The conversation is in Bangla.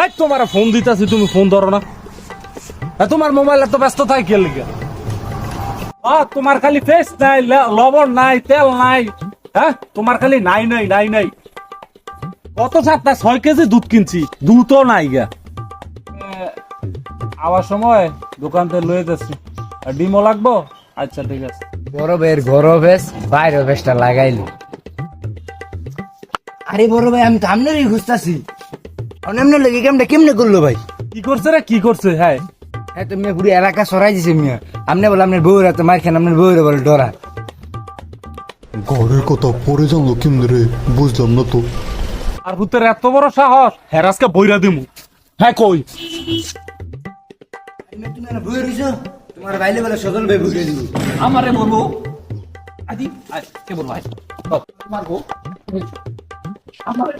এই তোমার ফোন দিতেছি, তুমি ফোন ধরো না। তোমার মোবাইল এত ব্যস্ত থাকে কে লিগে? তোমার খালি ফেস নাই, লবণ নাই, তেল নাই। হ্যাঁ, তোমার খালি নাই নাই নাই নাই। কত সাতটা 6 কেজি দুধ কিনছি, দুধও নাই গা। আওয়ার সময় দোকান থেকে লয়ে যাচ্ছি। আর ডিমও লাগবো। আচ্ছা ঠিক আছে। বড় ভাইয়ের ঘর অভ্যাস, বাইরের অভ্যাসটা লাগাইলো। আরে বড় ভাই, আমি তো আপনারই খুঁজতেছি। আপনার লেগে কেমনে কেমনে করলো ভাই? কি করছে রে, কি করছে? হ্যাঁ, হ্যাঁ, তো মেয়ে পুরো এলাকা সরাই দিছে মিয়া। আপনি বলে আপনার বউরা তো মার খান, আপনার বউরা বলে ডরা। ঘরের কথা পরে জানলো কেমনে রে, বুঝলাম না তো। আর ভূতের এত বড় সাহস, হেরাসকে বইরা দিমু। হ্যাঁ কই? তুমি না বউরা রইছো, তোমার বাইলে বলে সজল ভাই বউরা দিব। আমারে বলবো আদি, কে বলবো? মারবো আমারে।